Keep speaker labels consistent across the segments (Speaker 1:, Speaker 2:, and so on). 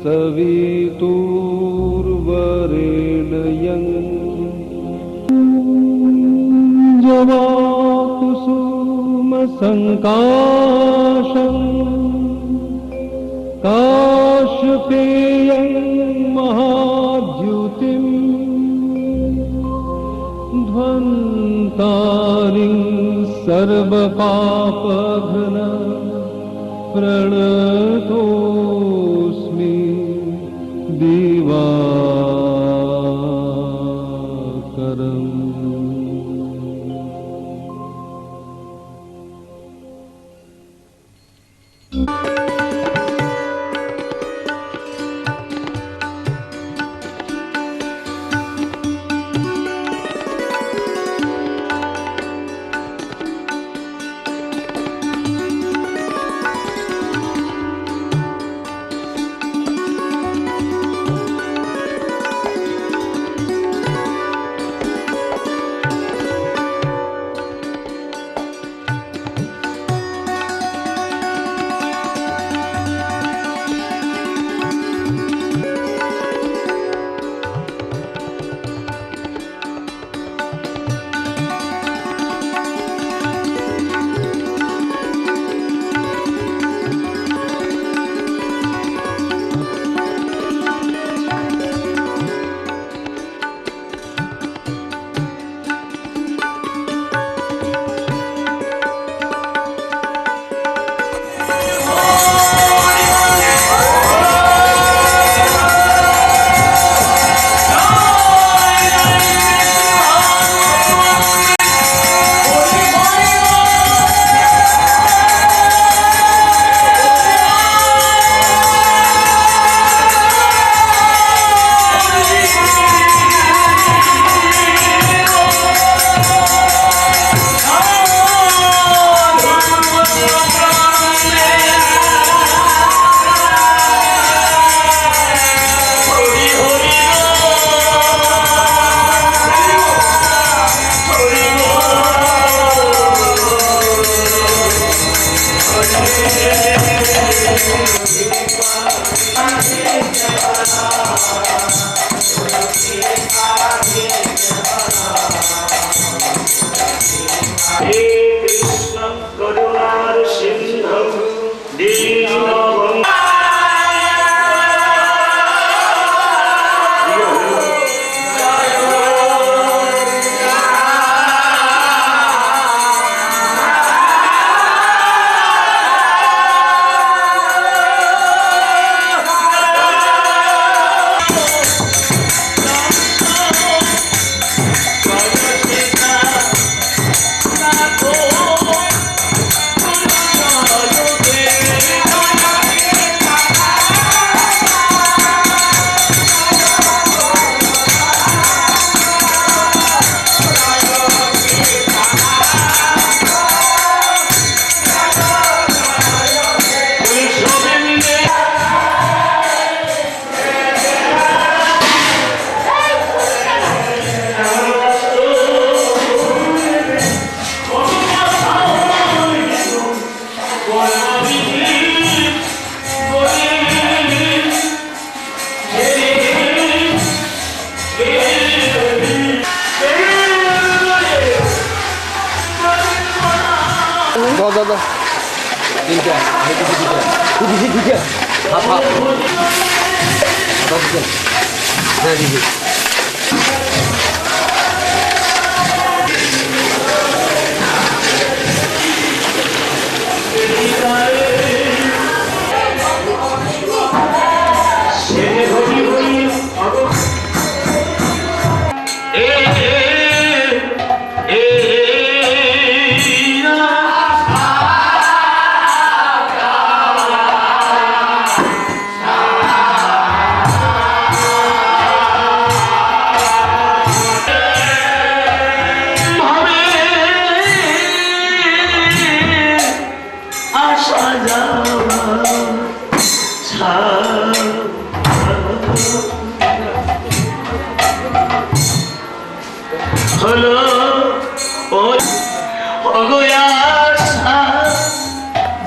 Speaker 1: सवितुर्वरेण्यं जवाकुसुमसङ्काशम् काशपेयं महाद्युतिम् ध्वन्तारिं सर्वपापघ्न प्रणतोऽस्मि दिवाकरम्।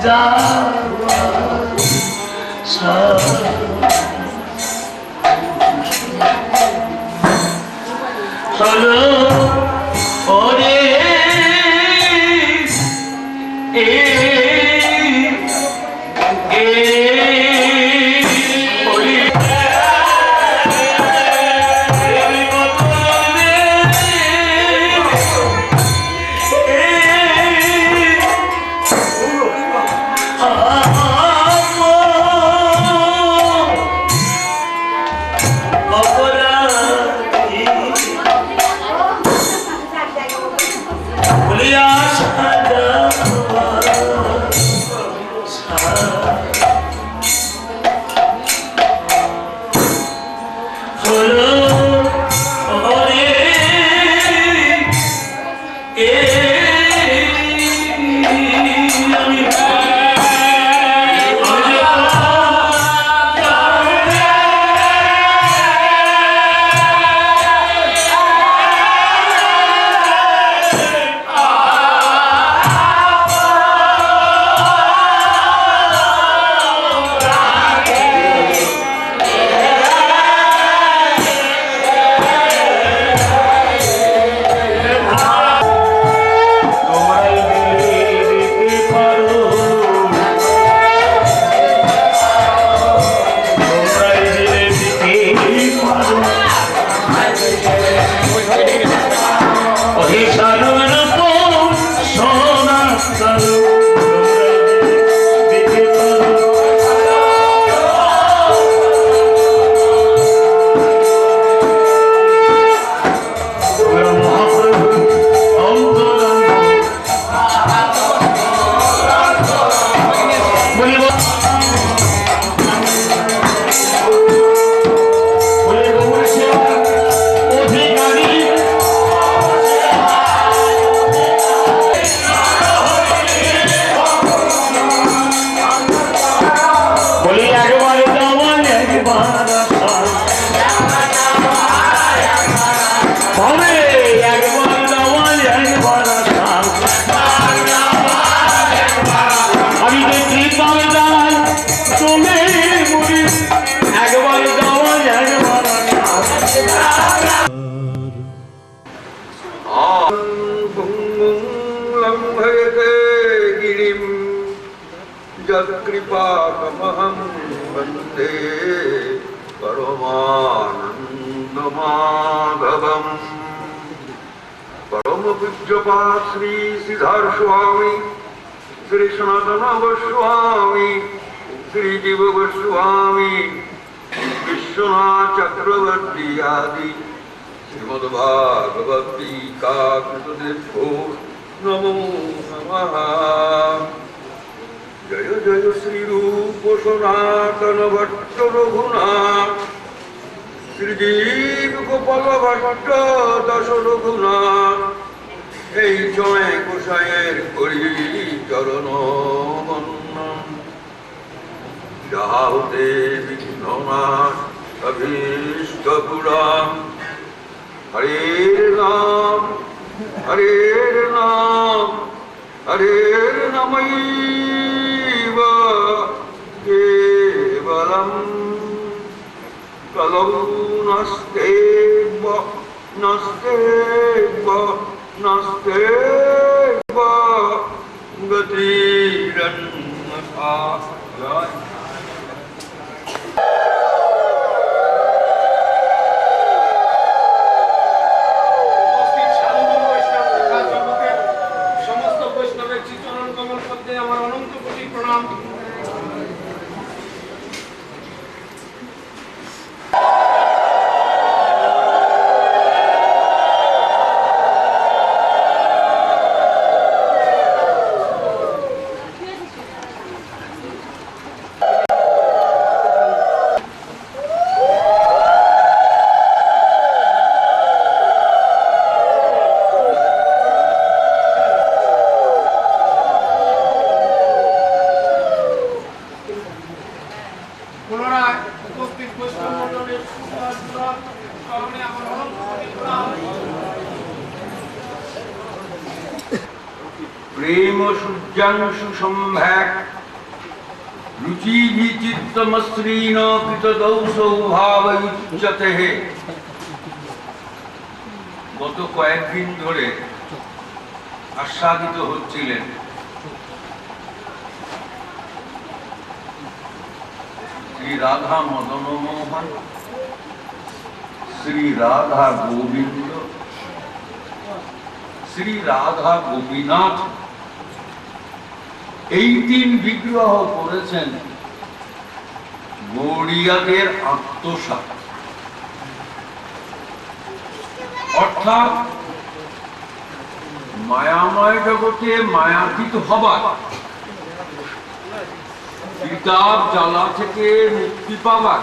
Speaker 2: जा হলো ওরে
Speaker 3: कृपाकमहं वन्दे परमानन्दमाधवम् परमपूज्यपाद श्री सिद्धार्थ स्वामी श्री सनातन गोस्वामी श्री जीव गोस्वामी विश्वनाथ चक्रवर्ती आदि श्रीमद्भागवत टीका कृतदेवो नमो नमः। जय जय श्री रूप सनातन भट्ट रघुनाथ श्रीजीव गोपाल भट्ट दश रघुनाथ এই জয় গোসাইয়ের করি চরণ বন্দন যাহা হতে বিঘ্ননাশ অভীষ্ট পুরাণ হরের নাম হরের নাম হরের নামৈব কেবলম কলৌ নাস্তেব নাস্তেব নাস্তেব গতিরন্যথা। জয় प्रेम सूर्यांशु सम्भैक रुचि भी चित्तमस्त्रीण कृतदौसौ भावयुच्यते গত কয়েকদিন ধরে আস্বাদিত হচ্ছিলেন শ্রী রাধা মদন মোহন, শ্রী রাধা গোবিন্দ, শ্রী রাধা গোপীনাথ, এই তিন বিগ্রহ করেছেন গৌড়িয়াদের আত্মসাৎ। অর্থাৎ মায়াময় জগতে মায়াতীত হবার, বিতাপ জ্বালা থেকে মুক্তি পাবার,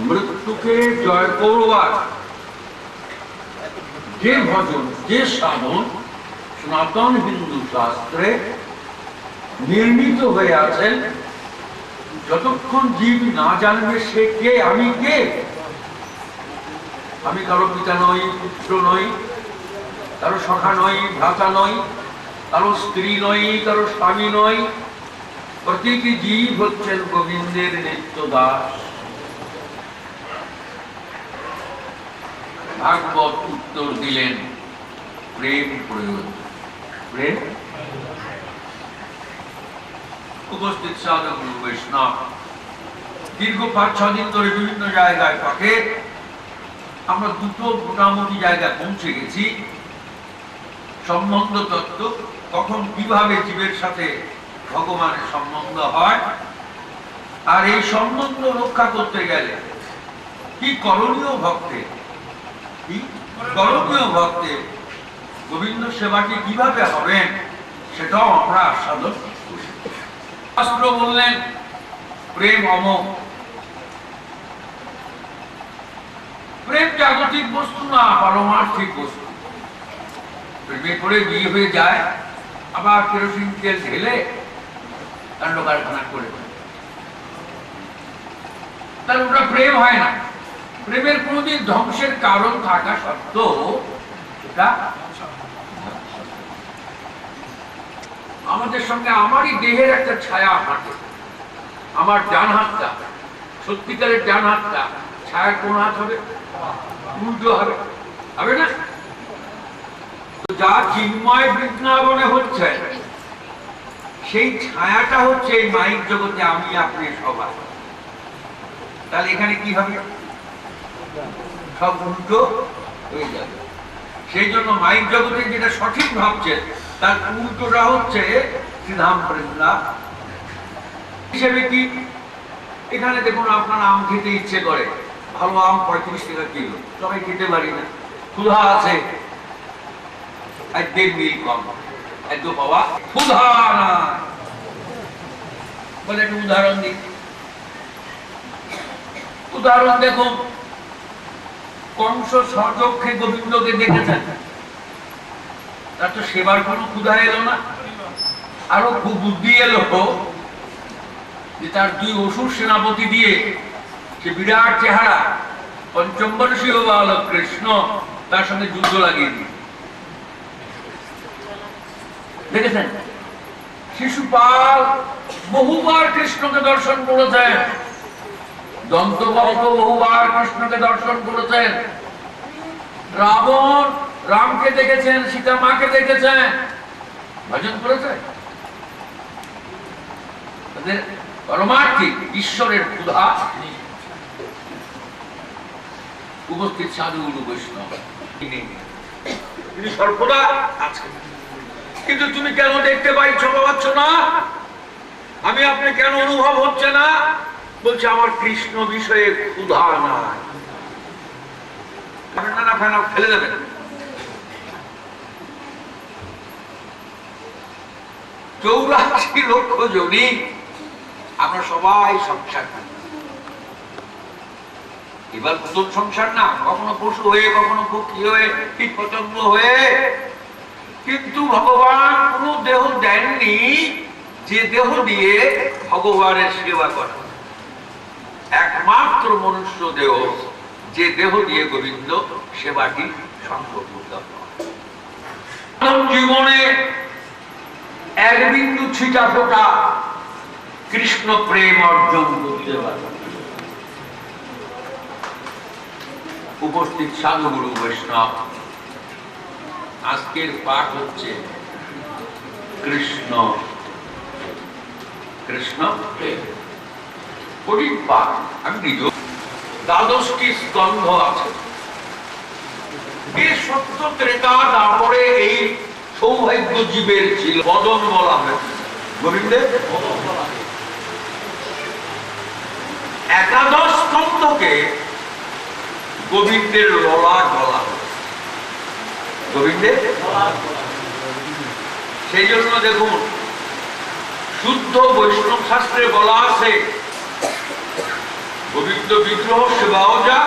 Speaker 3: মৃত্যুকে জয় করবার যে ভজন, যে সাধন সনাতন হিন্দু শাস্ত্রে নির্মিত হয়ে আছেন, যতক্ষণ জীব না জানবে সে কে, আমি কে, আমি কারো পিতা নই, পুত্র নই, কারো সখা নই, ভ্রাতা নই, কারো স্ত্রী নই, কারো স্বামী নই, প্রতিটি জীব হচ্ছেন গোবিন্দের নিত্য দাস। ভাগবত উত্তর দিলেন প্রেম প্রয়োজন। প্রেম উপস্থিত সাধক বৈষ্ণব দীর্ঘ 5-6 দিন ধরে বিভিন্ন জায়গায় পাকে আমরা দুটো মোটামুটি জায়গায় পৌঁছে গেছি। সম্বন্ধ তত্ত্ব, কখন কিভাবে জীবের সাথে ভগবানের সম্বন্ধ হয়, আর এই সম্বন্ধ রক্ষা করতে গেলে কি করণীয় ভক্তে, কি করণীয় ভক্তে গোবিন্দ সেবাটি কিভাবে হবেন সেটাও আমরা আস্বাদন করি। শাস্ত্র বললেন প্রেম অমোঘ। প্রেম জাগতিক বস্তু না, পারমার্থিক বস্তু। প্রেমে করে বিয়ে হয়ে যায়, আবার কেরোসিন তেল ঢেলে কাণ্ড কারখানা করে, তাহলে ওটা প্রেম হয় না। প্রেমের কোনদিন ধ্বংসের কারণ থাকা সত্ত্বেও এটা আমাদের সঙ্গে আমারই দেহের একটা ছায়া হাঁটে। আমার ডান হাতটা, সত্যিকারের ডান হাতটা ছায়া কোন হাত হবে? উল্টো হবে, হবে না? যা চিন্ময় বৃন্দাবনে হচ্ছে সেই ছায়াটা হচ্ছে এই মাইক জগতে আমি আপনি সবাই। তাহলে এখানে কি হবে? সব উল্টো হয়ে যাবে। সেই জন্য মাইক জগতে যেটা সঠিক ভাবছে তার উল্টোটা হচ্ছে শ্রীধাম বৃন্দা হিসেবে। কি এখানে দেখুন, আপনার আম খেতে ইচ্ছে করে, ভালো আম 35 টাকা কিলো, সবাই খেতে পারি না, ক্ষুধা আছে, একদের মিল কম, এত পাওয়া ক্ষুধা না বলে। একটু উদাহরণ দিই, উদাহরণ দেখুন, কংস স্বচক্ষে গোবিন্দকে দেখেছেন, তার তো সেবার কোনো ক্ষুধা এলো না। আরো খুব বুদ্ধি এলো যে তার 2 অসুর সেনাপতি দিয়ে সে বিরাট চেহারা পঞ্চম্বরশীয় বালক কৃষ্ণ তার সঙ্গে যুদ্ধ লাগিয়ে দিয়ে দেখেছেন। শিশুপাল বহুবার কৃষ্ণকে দর্শন করেছেন, দন্তবক্র বহুবার কৃষ্ণকে দর্শন করেছেন, রাবণ রামকে দেখেছেন, সীতা মাকে দেখেছেন, ভজন করেছে। তাদের পরমার্থিক ঈশ্বরের ক্ষুধা উপস্থিত সাধু গুরু বৈষ্ণব তিনি সর্বদা আছেন। কিন্তু তুমি কেন দেখতে পাইছো পাচ্ছ না? আমি আপনি কেন অনুভব হচ্ছে না? বলছে আমার কৃষ্ণ বিষয়ে ক্ষুধা নাই। না ফেনা ফেলে দেবেন। 84 লক্ষ জনই আমরা সবাই সংসার করি। এবার নতুন সংসার না, কখনো পশু হয়ে, কখনো পক্ষী হয়ে, কীট পতঙ্গ হয়ে। কিন্তু ভগবান কোন দেহ দেননি যে দেহ দিয়ে ভগবানের সেবা করা। একমাত্র মনুষ্য দেহ, যে দেহ দিয়ে গোবিন্দ সেবাটি সম্ভব। জীবনে এক বিন্দু ছিটা ফোটা কৃষ্ণ প্রেম অর্জন করতে পারে। উপস্থিত সাধুগুরু বৈষ্ণব, আজকের পাঠ হচ্ছে কৃষ্ণ কৃষ্ণ কঠিন পাঠ। আমি নিজেও 12টি স্কন্ধ আছে। এই সত্য ত্রেতা তারপরে এই সৌভাগ্য জীবের ছিল বদন বলা হয়েছে। গোবিন্দের একাদশ স্কন্ধকে গোবিন্দের ললাট বলা হয়। গোবিন্দের সেই জন্য দেখুন শুদ্ধ বৈষ্ণব শাস্ত্রে বলা আছে গোবিন্দ বিগ্রহ সেবাও যা,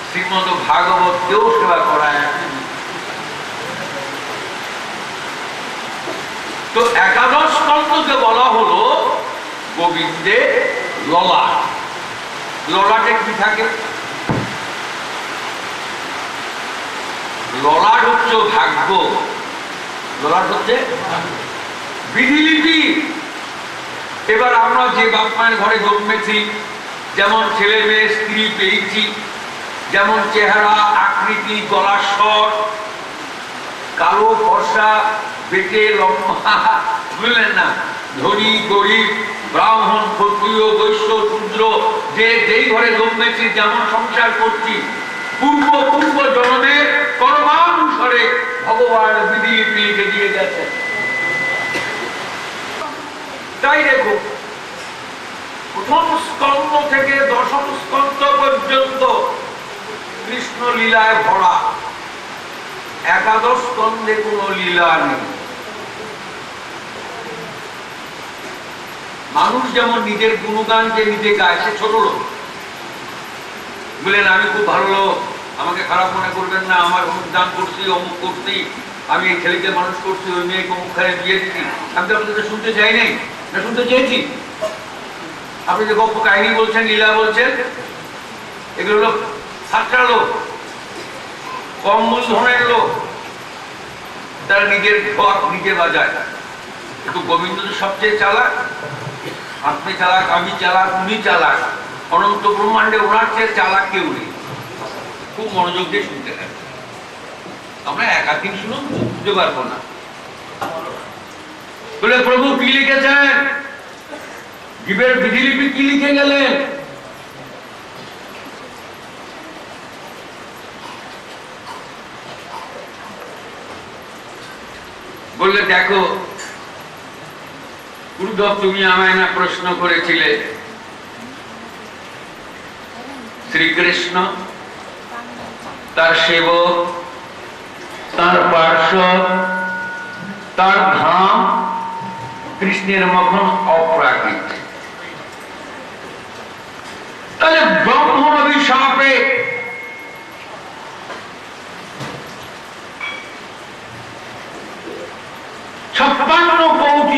Speaker 3: শ্রীমদ ভাগবতকেও সেবা করায়। তো একাদশ স্কন্ধকে বলা হলো গোবিন্দের ললাট। ললাটে কি থাকে? ললাট হচ্ছে ভাগ্য, ললাট হচ্ছে বিধিলিপি। এবার আমরা যে বাপ মায়ের ঘরে জন্মেছি, যেমন ছেলে মেয়ে স্ত্রী পেয়েছি, যেমন চেহারা আকৃতি গলার স্বর, কালো ফর্সা বেটে লম্বা, বুঝলেন না, ধনী গরিব ব্রাহ্মণ ক্ষত্রিয় বৈশ্য শূদ্র, যে যেই ঘরে জন্মেছি যেমন সংসার করছি, পূর্ব পূর্ব জন্মের কর্মানুসারে ভগবান বিধিলিপি লিখে দিয়ে গেছে। তাই দেখো প্রথম স্কন্ধ থেকে দশম স্কন্ধ পর্যন্ত কৃষ্ণ লীলায় ভরা। একাদশ স্কন্ধে কোনো লীলা নেই। মানুষ যেমন নিজের গুণগান যে নিজে গায়, সে ছোট লোক, বললেন আমি খুব ভালো লোক, আমাকে খারাপ মনে করবেন না, আমার অমুক দান করছি, অমুক করছি, আমি এই ছেলেকে মানুষ করছি, ওই মেয়েকে অমুক খানে বিয়ে দিচ্ছি। আমি তো আপনাদের শুনতে চাই নাই, না শুনতে চেয়েছি। আপনি যে গল্প কাহিনী বলছেন, লীলা বলছেন, এগুলো লোক সাতটা লোক, কম মূলধনের লোক, তারা নিজের ঘর নিজে বাজায়। কিন্তু গোবিন্দ তো সবচেয়ে চালাক। আপনি চালাক, আমি চালাক, উনি চালাক, অনন্ত ব্রহ্মাণ্ডে ওনার চেয়ে চালাক কেউ নেই। খুব মনোযোগ দিয়ে শুনতে হবে। আমরা একাধিক শুনুন, বুঝতে পারবো না। বলে প্রভু কি লিখেছেন, জীবের বিধিলিপি কি লিখে গেলেন? বললে দেখো উদ্ধব, তুমি আমায় না প্রশ্ন করেছিলে শ্রীকৃষ্ণ, তার সেবক, তার পার্শ্বদ, তার ধাম, কৃষ্ণের মখন অপ্রাকৃত। তাহলে ব্রহ্ম অভিশাপে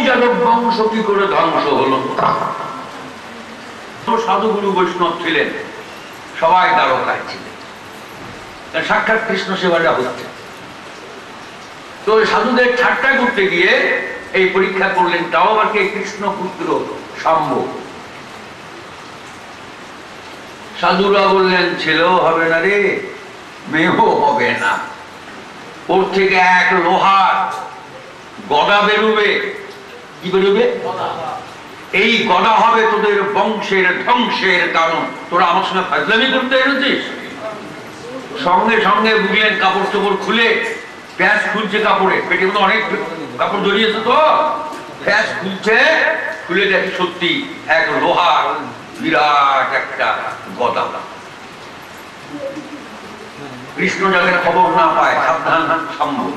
Speaker 3: যাদব বংশ কি করে ধ্বংস হলো? সাধুগুরু বৈষ্ণব ছিলেন, সবাই দ্বারকায় ছিলেন, সাক্ষাৎ কৃষ্ণ সেবাটা হচ্ছে। তো সাধুদের ঠাট্টা করতে গিয়ে এই পরীক্ষা করলেন, তাও আবার কে? কৃষ্ণ পুত্র শাম্ব। সাধুরা বললেন ছেলেও হবে না রে, মেয়েও হবে না, ওর থেকে এক লোহার গদা বেরোবে। কি বেরোবে? এই গদা হবে তোদের বংশের ধ্বংসের কারণ। তোরা আমার সঙ্গে ফাজলামি করতে এসেছিস। সঙ্গে সঙ্গে বুঝলেন কাপড় চোপড় খুলে, প্যাঁচ খুলছে কাপড়ে, পেটের মধ্যে অনেক কাপড় জড়িয়েছে, তো প্যাঁচ খুলছে, খুলে দেখি সত্যি এক লোহার বিরাট একটা গদা। কৃষ্ণ যাদের খবর না পায়, সাবধান সম্ভব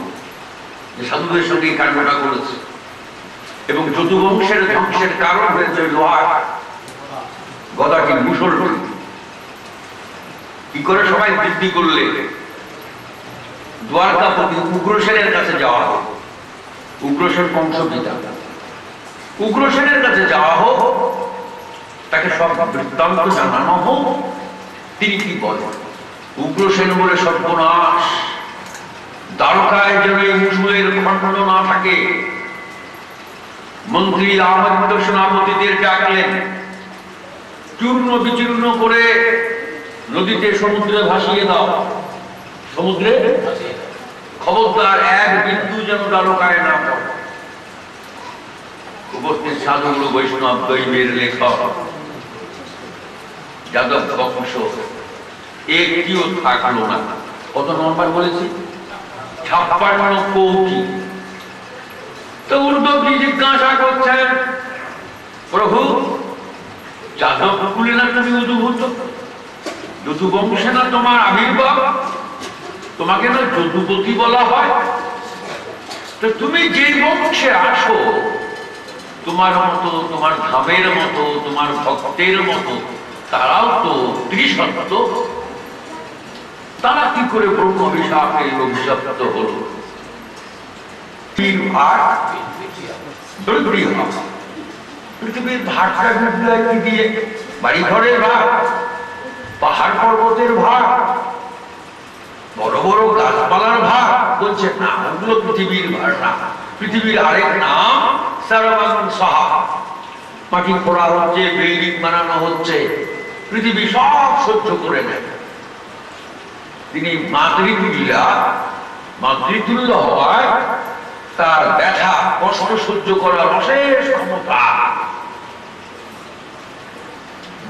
Speaker 3: যে সাধুদের সঙ্গে এই কাণ্ডটা করেছে, এবং যদুবংশের ধ্বংসের কারণ হয়েছে লোহার গদাটি মুসল। কি করে সবাই বৃদ্ধি করলে? দ্বারকাপতি উগ্রসেনের কাছে যাওয়া হোক, উগ্রসেন বংশপিতা, উগ্রসেনের কাছে যাওয়া হোক, তাকে সব বৃত্তান্ত জানানো হোক। তিনি কি বলেন? উগ্রসেন বলে সর্বনাশ, দ্বারকায় যেন এই মুসলের খণ্ড না থাকে। মন্ত্রী আমাদিত্য সেনাপতিদের ডাকলেন, চূর্ণ বিচূর্ণ করে নদীতে সমুদ্রে ভাসিয়ে দাও, সমুদ্রে খবরদার এক বিন্দু যেন ডালকায় না পড়ে। উপস্থিত সাধুগুরু বৈষ্ণব দৈবের লেখক যাদব বংশ একটিও থাকলো না। কত নম্বর বলেছি? 56 কোটি। তো উদ্ধবজি জিজ্ঞাসা করছেন, প্রভু যাদব কুলে না তুমি উদ্ভূত, যদু বংশে না তোমার আবির্ভাব, তোমাকে না যদুপতি বলা হয়, তো তুমি যে বংশে আসো তোমার মতো, তোমার ধামের মতো, তোমার ভক্তের মতো তারাও তো ত্রিসত্য, তারা কি করে ব্রহ্ম অভিশাপে অভিশপ্ত হলো? পৃথিবীর ভারটা কি দিয়ে? বাড়ি ঘরের ভার, পাহাড় পর্বতের ভার, বড় বড় গাছপালার ভার। বলছে না, ওগুলো পৃথিবীর ভার না। পৃথিবীর আরেক নাম সারবান সাহা। মাটি খোঁড়া হচ্ছে, বিল্ডিং বানানো হচ্ছে, পৃথিবী সব সহ্য করে নেয়। তিনি মাতৃতুল্য হওয়ায় তার ব্যথা কষ্ট সহ্য করার অশেষ ক্ষমতা।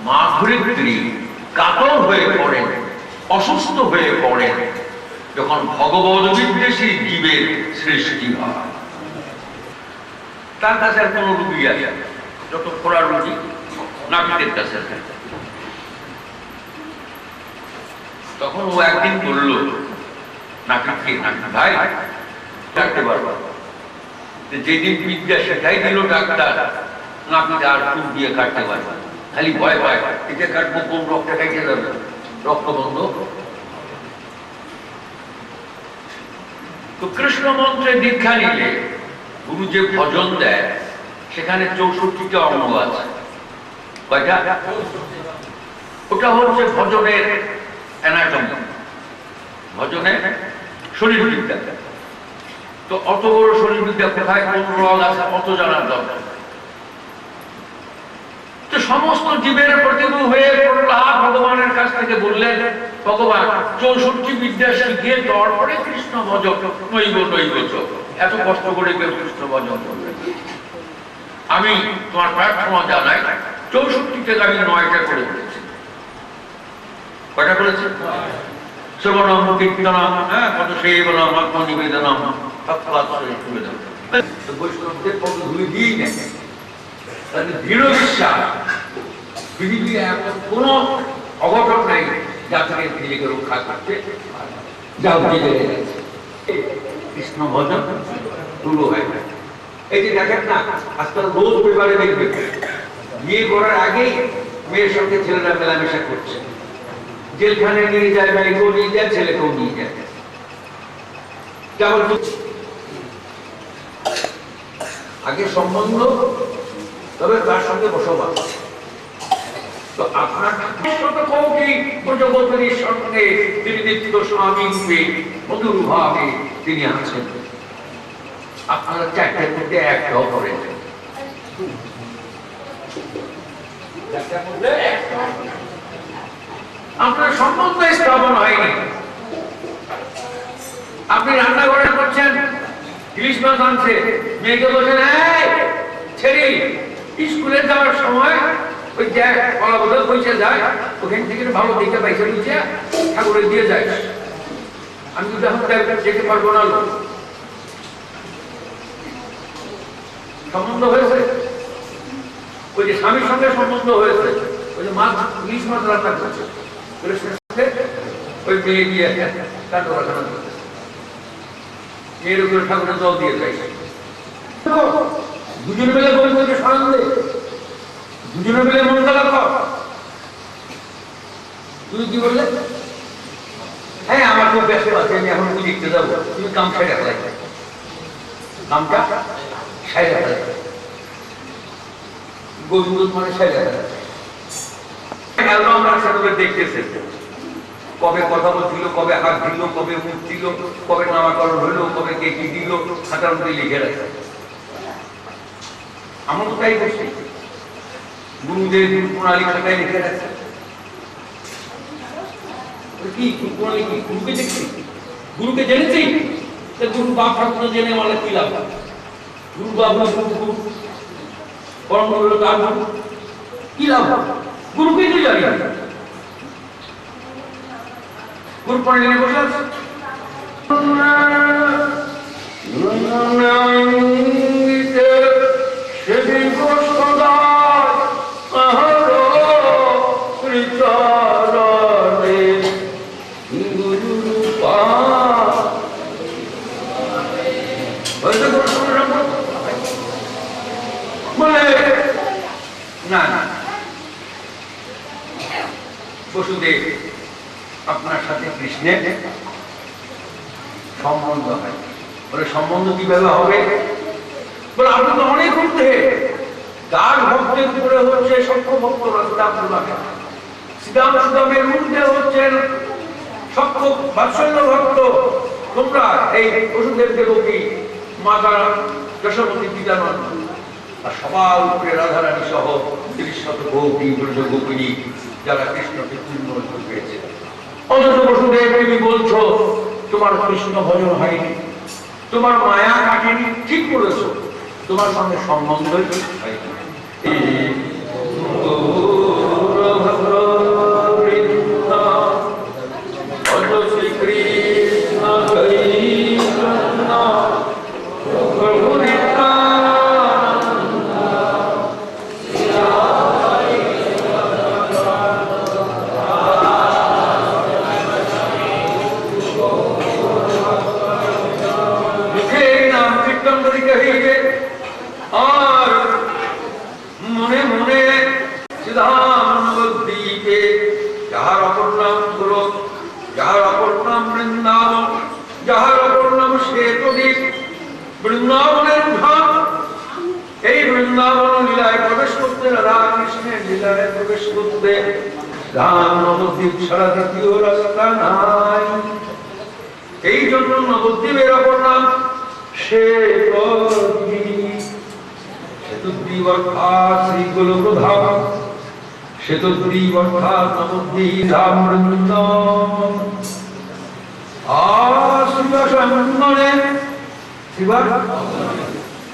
Speaker 3: মাতৃত্রী কাতর হয়ে পড়েন, অসুস্থ হয়ে পড়েন যখন ভগবত বিদ্বেষী জীবের সৃষ্টি হয়। তার কাছে কোন রুগী আছে, যত খোলা রুগী নাপিতের কাছে। তখন ও একদিন বলল নাপিতকে, নাপিত ভাই ডাকতে পারবো? যেদিন বিদ্যা শেখাই দিল ডাক্তার, নাপিত আর চুল দিয়ে কাটতে পারবে, খালি ভয় ভয়, এটা কাটবো কোন রক্ত খাইতে যাবে, রক্ত বন্ধ। তো কৃষ্ণ মন্ত্রে দীক্ষা নিলে গুরু যে ভজন দেয় সেখানে 64টা অঙ্গ আছে। কয়টা? ওটা হচ্ছে ভজনের অ্যানাটমি, ভজনের শরীর বিদ্যা। তো অত বড় শরীর বিদ্যা কোথায় কোন রোগ আছে অত জানার দরকার। তো সমস্ত জীবের প্রতিভূ হয়ে প্রহ্লাদ ভগবানের কাছ থেকে বললেন, ভগবান 64 বিদ্যা শিখিয়ে তারপরে কৃষ্ণ ভজন, নৈব নৈব চোখ, এত কষ্ট করে কেউ কৃষ্ণ ভজন করবে? আমি তোমার প্রার্থনা জানাই, 64 থেকে আমি 9টা করে বলেছি। কয়টা করেছি? শ্রবণম কীর্তনম, কত সেবনম আত্মনিবেদনম, বৈষ্ণবদের পদ ধুয়ে দিয়েই নেয়। দৃঢ় বিশ্বাস পৃথিবী এখন কোন অঘটন নাই যাতে নিজেকে রক্ষা করতে কৃষ্ণ ভজন শুরু হয় না। এই যে দেখেন না, আজকাল রোজ পরিবারে দেখবেন বিয়ে করার আগেই মেয়ের সঙ্গে ছেলেরা মেলামেশা করছে, জেলখানে নিয়ে যায়, মেয়েকেও নিয়ে যায়, ছেলেকেও নিয়ে যায়। যেমন আগে সম্বন্ধ, তবে তার সঙ্গে বসবাস। তো আপনার জগতের সঙ্গে তিনি নিত্য স্বামী রূপে মধুর ভাবে তিনি আছেন। আপনারা 4টার মধ্যে একটাও করেন, আপনার সম্বন্ধ স্থাপন হয়নি। আপনি রান্নাঘরে করছেন, ইলিশ মাছ আনছে, মেয়েকে বলছেন ছেড়ে স্কুলে যাওয়ার সময় ওই যায় কলা বোধ পয়সা যায়, ওখান থেকে ভালো দেখে পয়সা দিচ্ছে ঠাকুরে দিয়ে যায়। আমি তো এখন যেতে পারবো না। সম্বন্ধ হয়েছে, ওই যে স্বামীর সঙ্গে সম্বন্ধ হয়েছে, ওই যে মাছ ইলিশ মাছ রান্না করছে, ওই মেয়ে গিয়ে কাণ্ড রাখানো করছে, মেয়ের উপরে ঠাকুরের জল দিয়ে যায়। দুজনে মিলে বই বইকে স্মরণ দে, দুজনে মিলে মন খারাপ কর। তুমি কি বললে? আমার খুব ব্যস্ত আছে, আমি এখন বই লিখতে যাবো। তুমি কাম সাইড রাখলাই, কামটা সাইড রাখলাই, গোবিন্দ মানে সাইড রাখলাই। অ্যালবাম রাখছে দেখতেছে, কবে কথা বলছিল, কবে হাত দিল, কবে মুখ দিল, কবে নামাকরণ হইল, কবে কে কি দিল, খাতার মধ্যে লিখে রাখছে। আমরা তো তাই করছি, গুরুদেব প্রণালী খাতায় লিখে রাখছে। কি কোনে কি গুরুকে দেখছি, গুরুকে জেনেছি, গুরু বাপ ঠাকুর জেনে মানে কি লাভ? গুরু বাপ গুরু পরম গুরু তার কি লাভ? গুরুকে তো জানি গুরু পরে জেনে বসে আছে। বসুদেব আপনার সাথে কৃষ্ণের সম্বন্ধ হয়। বলে সম্বন্ধ কিভাবে হবে? বলে আপনি তো অনেক ঊর্ধ্বে, গাঢ় ভক্তের উপরে হচ্ছে সক্ষ ভক্ত শ্রীরাম সুদামের ঊর্ধ্বে হচ্ছেন সক্ষ বাৎসল্য ভক্ত। তোমরা এই বসুদেব দেবকী মাতা যশোমতী পিতানন্দ আর সবার উপরে রাধারানী সহ ৩০ গোপী ব্রজ গোপিনী যারা কৃষ্ণকে পূর্ণ পেয়েছে। অথচ বসুদেব তুমি বলছো তোমার কৃষ্ণ ভজন হয়নি, তোমার মায়া কাটেনি, ঠিক করেছো, তোমার সঙ্গে সম্বন্ধ হয়নি। বৃন্দাবনের ধাম, এই বৃন্দাবন লীলায় প্রবেশ করতে, রাধা কৃষ্ণের লীলায় প্রবেশ করতে রাম নবদ্বীপ ছাড়া দ্বিতীয় রাস্তা নাই। এই জন্য নবদ্বীপের অপর নাম সেতুদ্বীপ অর্থাৎ শ্রী গোলকধাম, সেতুদ্বীপ অর্থাৎ নবদ্বীপ ধাম বৃন্দাবন। আর শিবাসম্মানে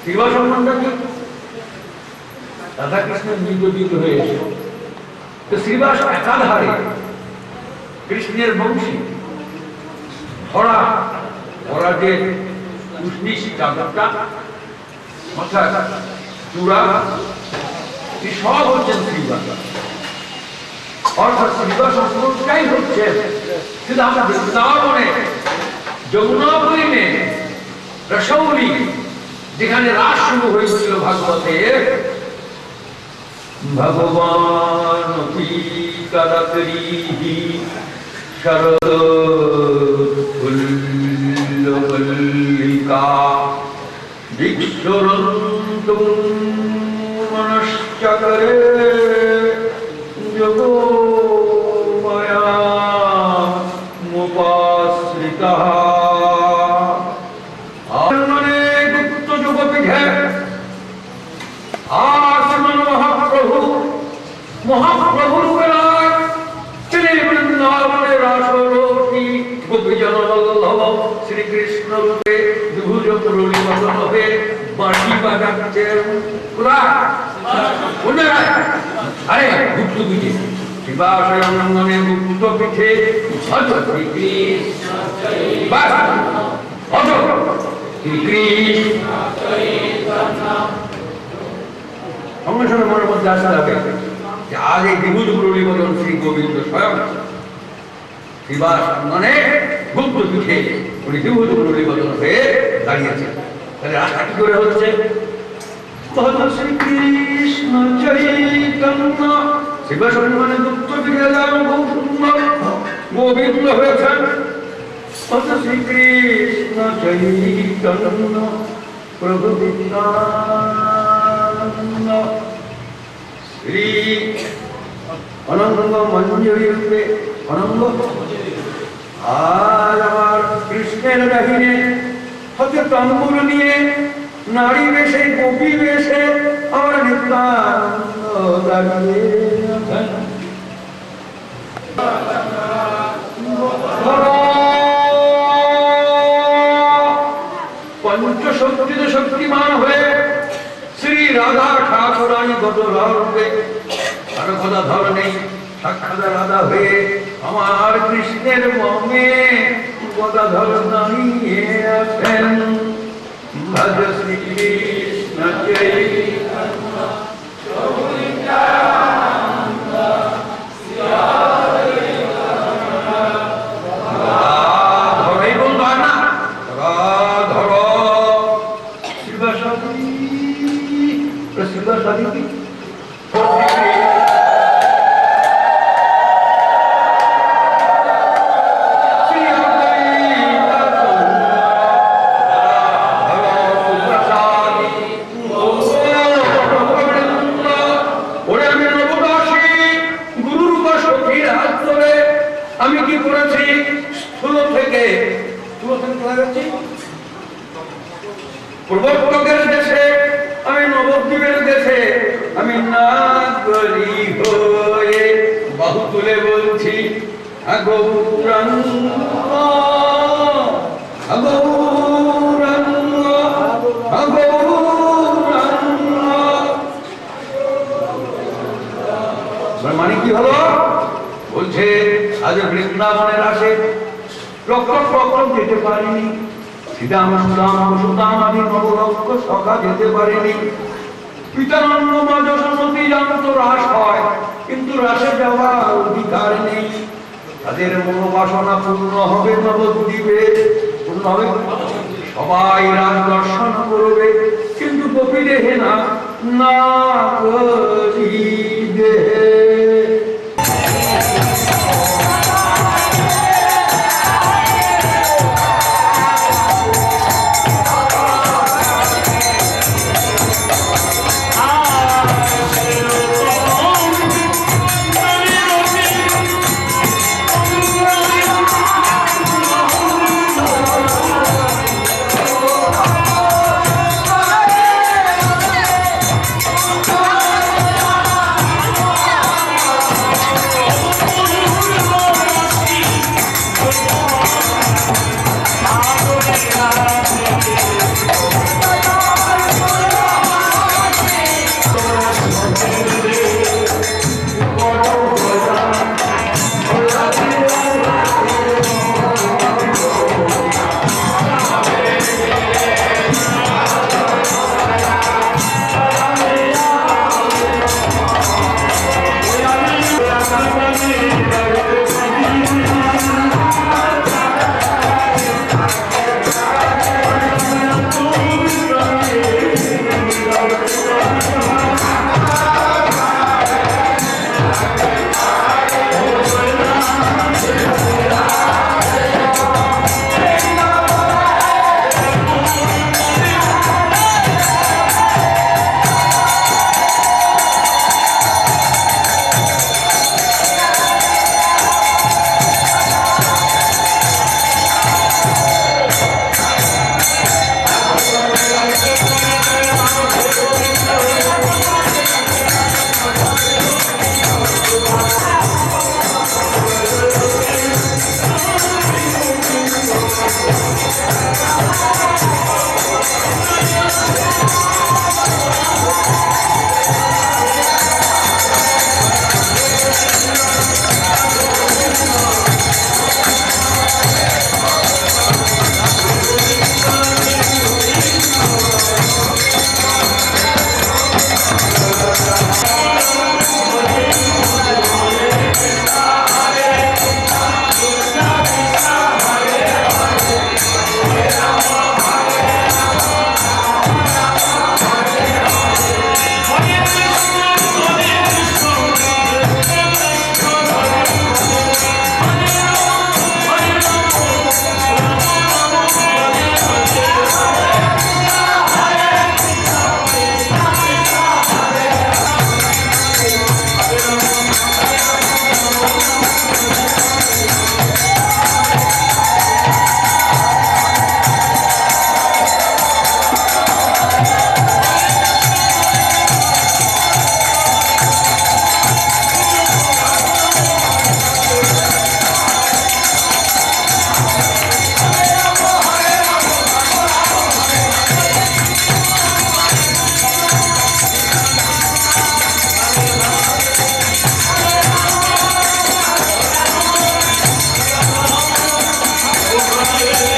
Speaker 3: শিবা সম্মানটা কি? রাধা কৃষ্ণের নির্গত হয়েছে তো শ্রীবাস একাধারে কৃষ্ণের বংশী ধরা ধরা যে উষ্ণিস চাদরটা মাথা চূড়া সব হচ্ছেন শ্রীবাস। অর্থাৎ শ্রীবাস সম্পূর্ণটাই হচ্ছে শুধু আমরা বৃন্দাবনে যমুনাপুরীনে রসৌলি যেখানে রাস শুরু হয়েছিল ভাগবতে, ভগবান শরদ ফুল্লবল্লিকা বিক্ষরন্তুম মনশ্চকরে যোগমায়া মুপাশ্রিতঃ। মহাপ্রভুর বেলায় তিনি বৃন্দাবনের রাসরসী গোপীজন বল্লভ শ্রীকৃষ্ণ রূপে বিভুজ মুরলী বদন হয়ে বাঁশি বাজাচ্ছেন। আরে গুপ্ত পিঠে শিবাশয়নে গুপ্ত পিঠে সঙ্গে সঙ্গে মনের মধ্যে আসতে হবে যে আজ এই বিভুজ মুরলী বদন শ্রী গোবিন্দ স্বয়ং শিবাস মানে গুপ্ত পিঠে উনি বিভুজ মুরলী বদন হয়ে দাঁড়িয়েছেন। তাহলে রাস্তা কি করে হচ্ছে? শ্রীকৃষ্ণ চৈতন্য শিবাস মানে গুপ্ত পিঠে গোবিন্দ হয়েছেন। শ্রীকৃষ্ণ চৈতন্য প্রভু শ্রী অনঙ্গ মঞ্জুরি রূপে অনঙ্গ। আর আমার কৃষ্ণের বাহিরে হতে তম্বুর নিয়ে নারী বেশে গোপী বেশে আমার নিত্যানন্দ দাঁড়িয়ে আছেন। শক্তিমান হয়ে শ্রী রাধা ঠাকুরানী গদরা রূপে আর গদাধর নেই সাক্ষাৎ রাধা হয়ে আমার কৃষ্ণের মমে গদাধর দাঁড়িয়ে আছেন। ভজ শ্রী কৃষ্ণ চৈতন্য আমি কি করেছি স্থূল থেকে পূর্বপুরুষের দেশে আমি নবদ্বীপের দেশে আমি নাগরী হয়ে বাহু তুলে বলছি গৌরাঙ্গ গৌরাঙ্গ গৌরাঙ্গ। মানে কি হলো? বলছে আজ বৃন্দাবনের আসে প্রকট যেতে পারিনি, সীতাম সুদাম বসুদাম আদি নবরক্ষ সখা যেতে পারেনি। পিতানন্দ মা যশোমতী জানত রাস হয়, কিন্তু রাসে যাওয়ার অধিকার নেই। তাদের মনোবাসনা পূর্ণ হবে নবদ্বীপে, পূর্ণ হবে, সবাই রাস দর্শন করবে, কিন্তু গোপী দেহে না, না দেহে।
Speaker 2: Hare